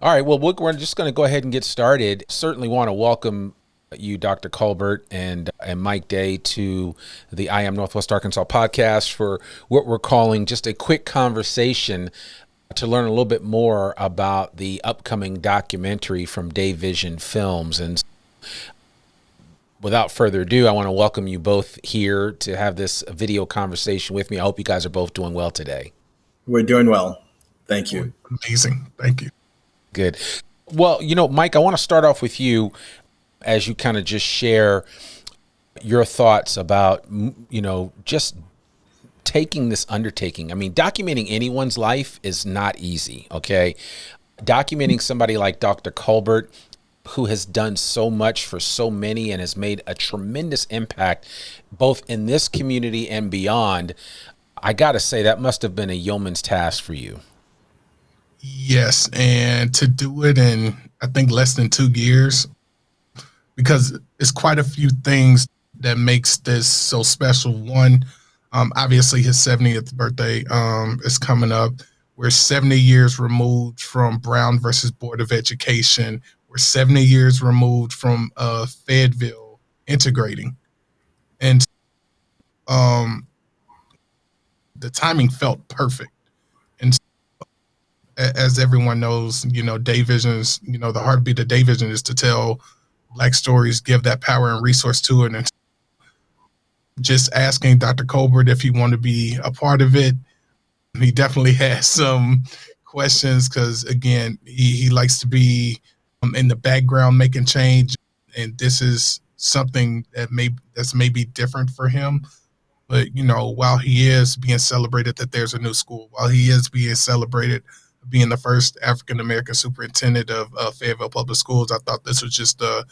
All right. Well, we're just going to go ahead and get started. Certainly want to welcome you, Dr. Colbert, and Mike Day to the I Am Northwest Arkansas podcast for what we're calling just a quick conversation to learn a little bit more about the upcoming documentary from Day Vision Films. And without further ado, I want to welcome you both here to have this video conversation with me. I hope you guys are both doing well today. We're doing well. Thank you. Amazing. Thank you. Good. Well, Mike, I want to start off with you as you kind of just share your thoughts about, just taking this undertaking. I mean, documenting anyone's life is not easy, okay? Documenting somebody like Dr. Colbert, who has done so much for so many and has made a tremendous impact both in this community and beyond, I got to say that must have been a yeoman's task for you. Yes, and to do it in, I think, less than 2 years, because it's quite a few things that makes this so special. One, obviously his 70th birthday is coming up. We're 70 years removed from Brown versus Board of Education. We're 70 years removed from Fayetteville integrating. And the timing felt perfect. And as everyone knows, Day Vision's, the heartbeat of Day Vision is to tell Black stories, give that power and resource to it. And just asking Dr. Colbert if he wanted to be a part of it, he definitely has some questions because, again, he likes to be in the background making change. And this is something that's maybe different for him. But, while he is being celebrated that there's a new school, while he is being celebrated being the first African-American superintendent of Fayetteville Public Schools, I thought this was just a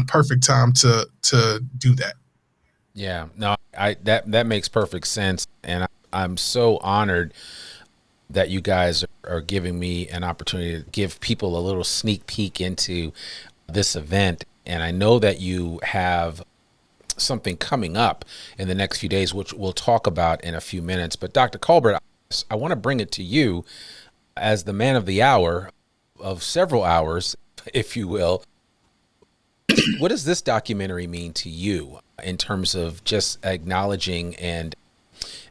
perfect time to do that. Yeah, no, that makes perfect sense. And I'm so honored that you guys are giving me an opportunity to give people a little sneak peek into this event. And I know that you have something coming up in the next few days, which we'll talk about in a few minutes. But Dr. Colbert, I want to bring it to you as the man of the hour, of several hours, if you will. What does this documentary mean to you in terms of just acknowledging and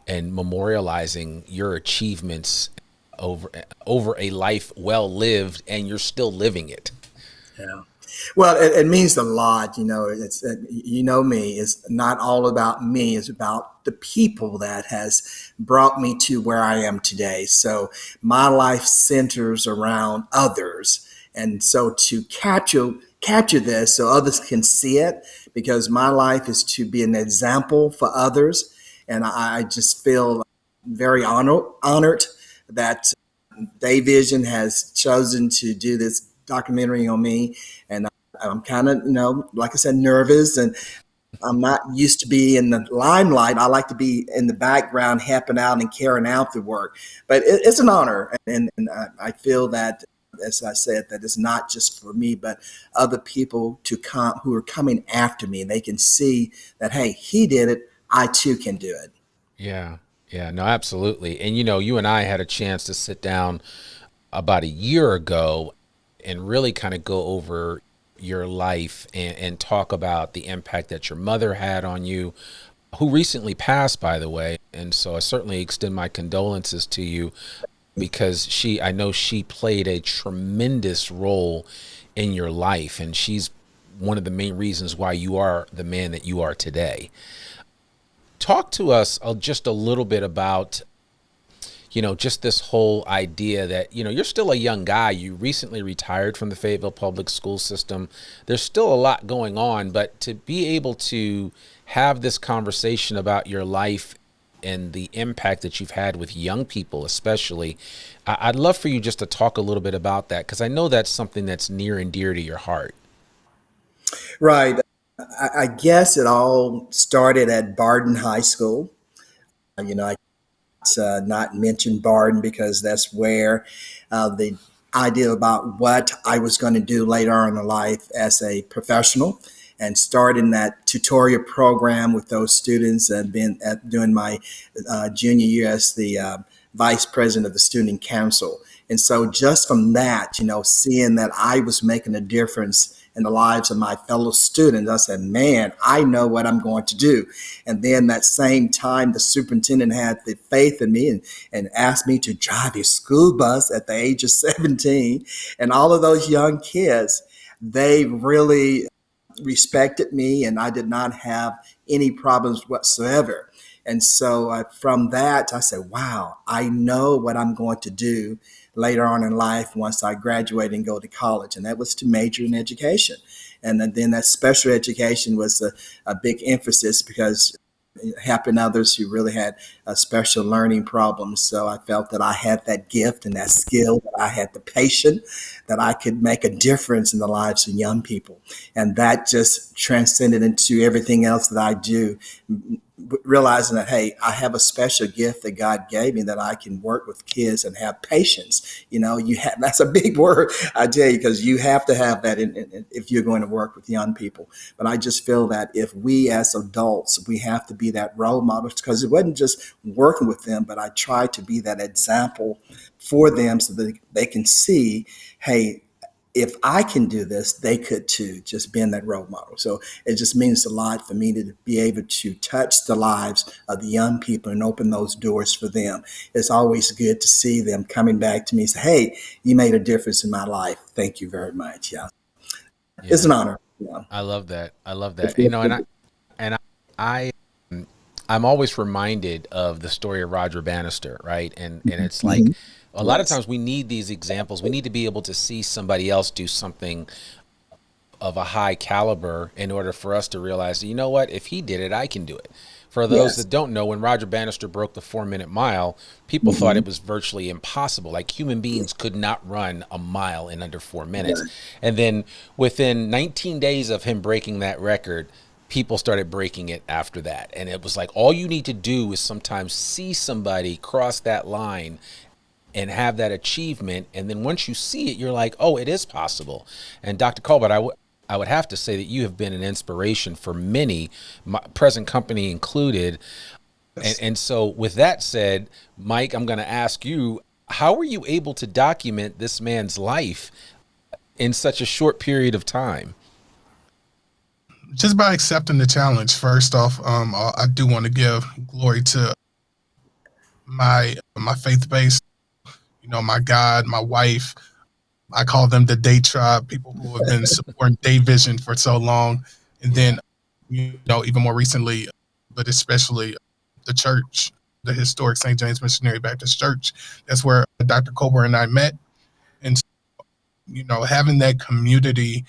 memorializing your achievements over a life well lived, and you're still living it? Yeah. Well, it means a lot. It's me. It's not all about me. It's about the people that has brought me to where I am today. So my life centers around others, and so to capture this so others can see it, because my life is to be an example for others, and I just feel very honored that Day Vision has chosen to do this documentary on me. And I'm kind of, like I said, nervous, and I'm not used to be in the limelight. I like to be in the background, helping out and carrying out the work. But it's an honor, and I feel that, as I said, that it's not just for me, but other people to come who are coming after me, and they can see that, hey, he did it, I too can do it. Yeah, no, absolutely. And you and I had a chance to sit down about a year ago and really kind of go over your life and talk about the impact that your mother had on you, who recently passed, by the way. And so I certainly extend my condolences to you, because I know she played a tremendous role in your life, and she's one of the main reasons why you are the man that you are today. Talk to us just a little bit about, just this whole idea that, you're still a young guy. You recently retired from the Fayetteville Public School system. There's still a lot going on, but to be able to have this conversation about your life and the impact that you've had with young people, especially, I'd love for you just to talk a little bit about that, because I know that's something that's near and dear to your heart. Right. I guess it all started at Barden High School. I not mention Barden because that's where the idea about what I was going to do later on in life as a professional, and starting that tutorial program with those students, and been doing my junior year as the vice president of the student council. And so just from that, seeing that I was making a difference in the lives of my fellow students, I said, man, I know what I'm going to do. And then that same time, the superintendent had the faith in me and asked me to drive his school bus at the age of 17. And all of those young kids, they really respected me, and I did not have any problems whatsoever. And so from that, I said, wow, I know what I'm going to do later on in life once I graduate and go to college. And that was to major in education. And then that special education was a big emphasis because helping others who really had special learning problems. So I felt that I had that gift and that skill, that I had the patience, that I could make a difference in the lives of young people. And that just transcended into everything else that I do, realizing that, hey, I have a special gift that God gave me, that I can work with kids and have patience. That's a big word, I tell you, because you have to have that if you're going to work with young people. But I just feel that if we as adults, we have to be that role model, because it wasn't just working with them, but I tried to be that example for them so that they can see, hey, if I can do this, they could too, just being that role model. So it just means a lot for me to be able to touch the lives of the young people and open those doors for them. It's always good to see them coming back to me and say, hey, you made a difference in my life. Thank you very much. Yeah. It's an honor. Yeah. I love that. I'm always reminded of the story of Roger Bannister, right? And it's like, a lot of times we need these examples. We need to be able to see somebody else do something of a high caliber in order for us to realize, you know what, if he did it, I can do it. For those that don't know, when Roger Bannister broke the 4-minute mile, people thought it was virtually impossible. Like, human beings could not run a mile in under 4 minutes. And then within 19 days of him breaking that record, people started breaking it after that. And it was like, all you need to do is sometimes see somebody cross that line and have that achievement. And then once you see it, you're like, oh, it is possible. And Dr. Colbert, I would have to say that you have been an inspiration for many, my present company included. And so with that said, Mike, I'm going to ask you, how were you able to document this man's life in such a short period of time? Just by accepting the challenge. First off, I do want to give glory to my faith base, my God, my wife. I call them the Day Tribe, people who have been supporting Day Vision for so long. And then, even more recently, but especially the church, the historic St. James Missionary Baptist Church. That's where Dr. Colbert and I met. And, having that community,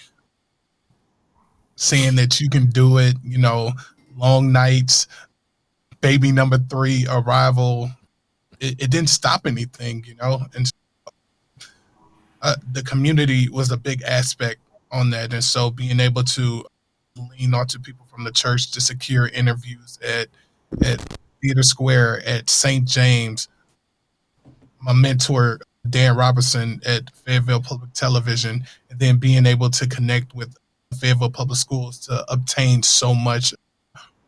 saying that you can do it, long nights, baby number 3 arrival, it didn't stop anything, and the community was a big aspect on that. And so being able to lean onto people from the church to secure interviews at Theater Square, at St. James, my mentor, Dan Robertson at Fayetteville Public Television, and then being able to connect with Fayetteville Public Schools to obtain so much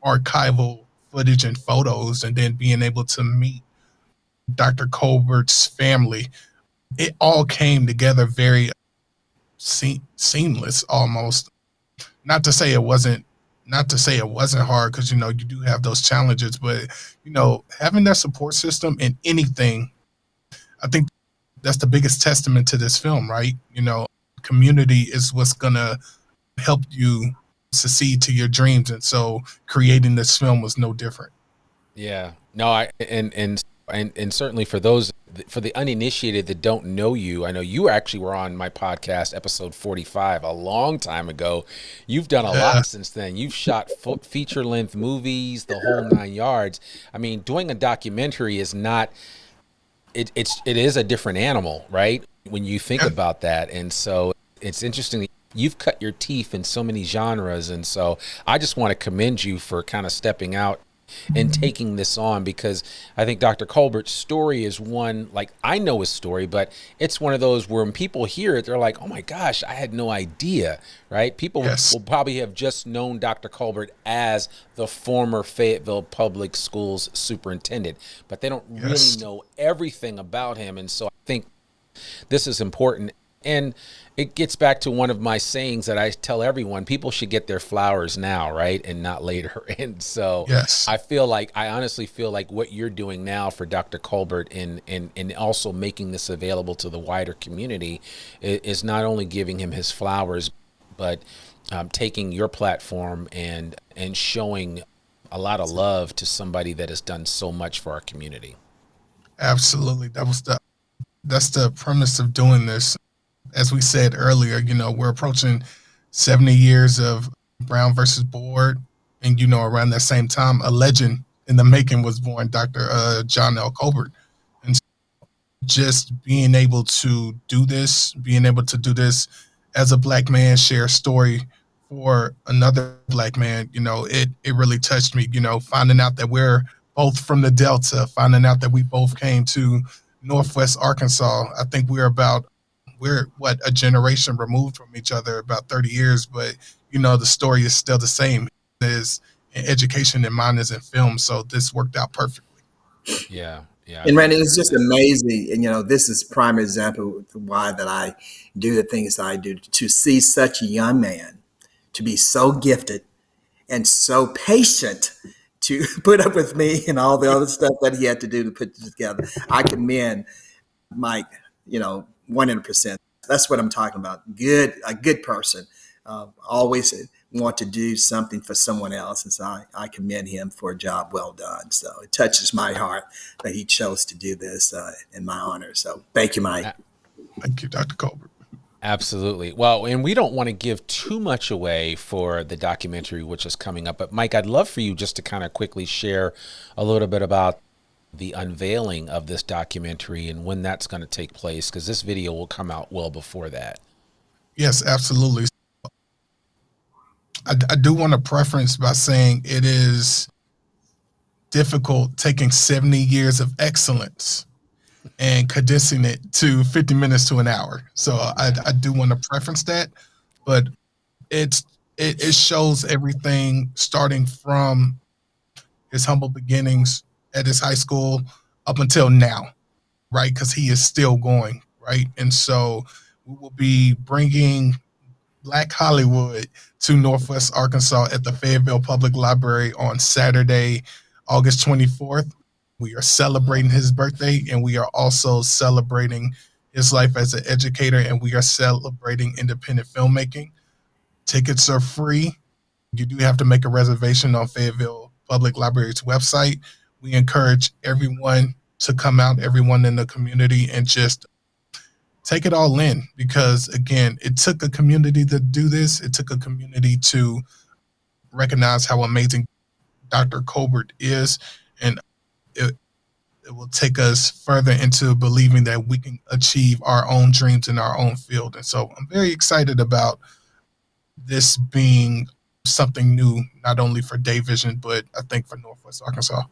archival footage and photos, and then being able to meet Dr. Colbert's family. It all came together very seamless almost. Not to say it wasn't hard, because, you do have those challenges, but, having that support system in anything, I think that's the biggest testament to this film, right? Community is what's going to help you succeed to your dreams. And so creating this film was no different. Yeah, no, and certainly for the uninitiated that don't know you, I know you actually were on my podcast, episode 45, a long time ago. You've done a lot since then. You've shot feature-length movies, the whole 9 yards. I mean, doing a documentary is not, it is a different animal, right? When you think about that. And so it's interesting. You've cut your teeth in so many genres. And so I just want to commend you for kind of stepping out and taking this on, because I think Dr. Colbert's story is one, like, I know his story, but it's one of those where when people hear it, they're like, oh my gosh, I had no idea, right? People will probably have just known Dr. Colbert as the former Fayetteville Public Schools superintendent, but they don't really know everything about him. And so I think this is important. And it gets back to one of my sayings that I tell everyone: people should get their flowers now, right? And not later. And so Yes. I honestly feel like what you're doing now for Dr. Colbert and also making this available to the wider community is not only giving him his flowers, but taking your platform and showing a lot of love to somebody that has done so much for our community. Absolutely. That's the premise of doing this. As we said earlier, we're approaching 70 years of Brown versus Board. And, around that same time, a legend in the making was born, Dr. John L. Colbert. And so just being able to do this as a Black man, share a story for another Black man, it really touched me, finding out that we're both from the Delta, finding out that we both came to Northwest Arkansas. I think we're a generation removed from each other, about 30 years, but the story is still the same. There's an education and mine is in film, so this worked out perfectly. Yeah. And Randy, it's just amazing. And, this is prime example of why that I do the things that I do, to see such a young man to be so gifted and so patient to put up with me and all the other stuff that he had to do to put it together. I commend Mike, 100%. That's what I'm talking about. A good person, always want to do something for someone else. And so I commend him for a job well done. So it touches my heart that he chose to do this in my honor. So thank you, Mike. Thank you, Dr. Colbert. Absolutely. Well, and we don't want to give too much away for the documentary, which is coming up. But Mike, I'd love for you just to kind of quickly share a little bit about the unveiling of this documentary and when that's going to take place, because this video will come out well before that. Yes, absolutely. I do want to preference by saying it is difficult taking 70 years of excellence and condensing it to 50 minutes to an hour. So I do want to preference that, but it shows everything starting from his humble beginnings at his high school up until now, right? Because he is still going, right? And so we will be bringing Black Hollywood to Northwest Arkansas at the Fayetteville Public Library on Saturday, August 24th. We are celebrating his birthday, and we are also celebrating his life as an educator, and we are celebrating independent filmmaking. Tickets are free. You do have to make a reservation on Fayetteville Public Library's website. We encourage everyone to come out, everyone in the community, and just take it all in, because, again, it took a community to do this. It took a community to recognize how amazing Dr. Colbert is, and it will take us further into believing that we can achieve our own dreams in our own field. And so I'm very excited about this being something new, not only for Day Vision, but I think for Northwest Arkansas.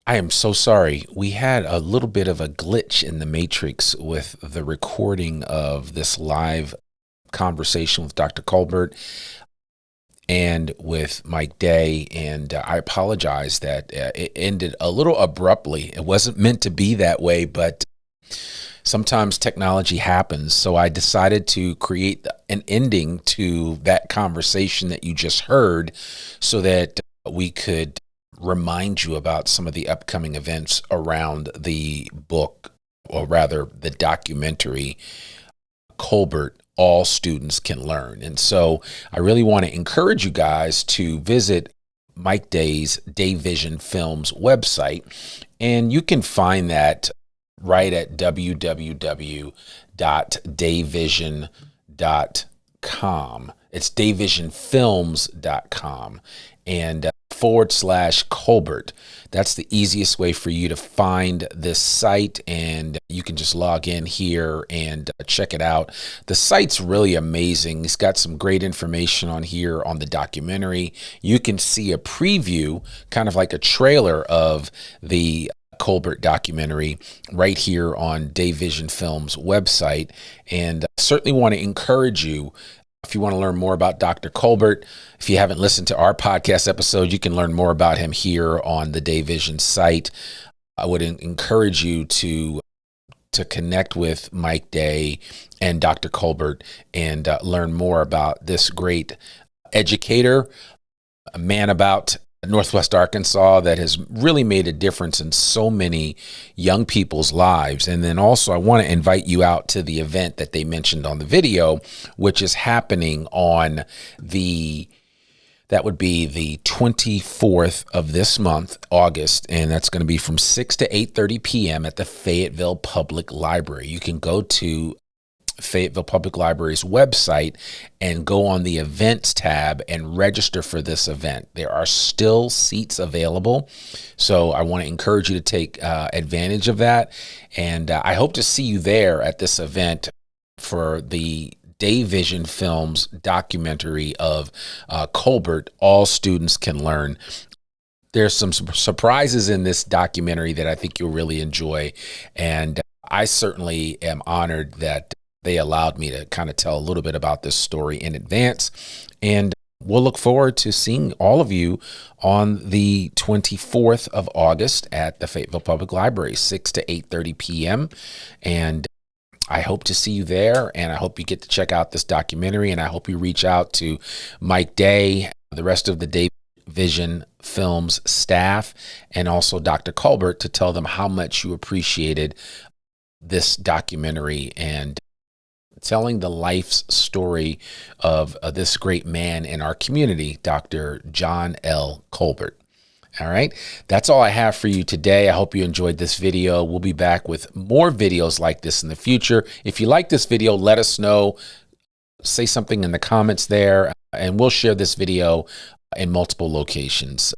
I am so sorry. We had a little bit of a glitch in the matrix with the recording of this live conversation with Dr. Colbert and with Mike Day, and I apologize that it ended a little abruptly. It wasn't meant to be that way, but sometimes technology happens. So I decided to create an ending to that conversation that you just heard so that we could remind you about some of the upcoming events around the book, or rather the documentary, Colbert, All Students Can Learn. And so I really want to encourage you guys to visit Mike Day's Day Vision Films website, and you can find that right at www.dayvision.com. It's dayvisionfilms.com and /Colbert. That's the easiest way for you to find this site, and you can just log in here and check it out. The site's really amazing. It's got some great information on here on the documentary. You can see a preview, kind of like a trailer of the Colbert documentary right here on Day Vision Films website, and I certainly want to encourage you If you want to learn more about Dr. Colbert, if you haven't listened to our podcast episode, you can learn more about him here on the Day Vision site. I would encourage you to connect with Mike Day and Dr. Colbert and learn more about this great educator, a man about Northwest Arkansas that has really made a difference in so many young people's lives. And then also I want to invite you out to the event that they mentioned on the video, which is happening on that would be the 24th of this month, August, and that's going to be from 6 to 8:30 p.m. at the Fayetteville Public Library. You can go to Fayetteville Public Library's website and go on the events tab and register for this event. There are still seats available, so I want to encourage you to take advantage of that. And I hope to see you there at this event for the Day Vision Films documentary of Colbert, All Students Can Learn. There's some surprises in this documentary that I think you'll really enjoy, and I certainly am honored that they allowed me to kind of tell a little bit about this story in advance. And we'll look forward to seeing all of you on the 24th of August at the Fayetteville Public Library, 6 to 8:30 p.m. And I hope to see you there, and I hope you get to check out this documentary, and I hope you reach out to Mike Day, the rest of the Day Vision Films staff, and also Dr. Colbert to tell them how much you appreciated this documentary and telling the life's story of this great man in our community, Dr. John L. Colbert. All right, that's all I have for you today. I hope you enjoyed this video. We'll be back with more videos like this in the future. If you like this video, let us know. Say something in the comments there, and we'll share this video in multiple locations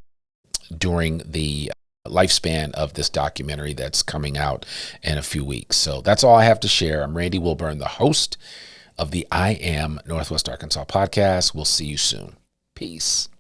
during the lifespan of this documentary that's coming out in a few weeks. So that's all I have to share. I'm Randy Wilburn, the host of the I Am Northwest Arkansas podcast. We'll see you soon. Peace.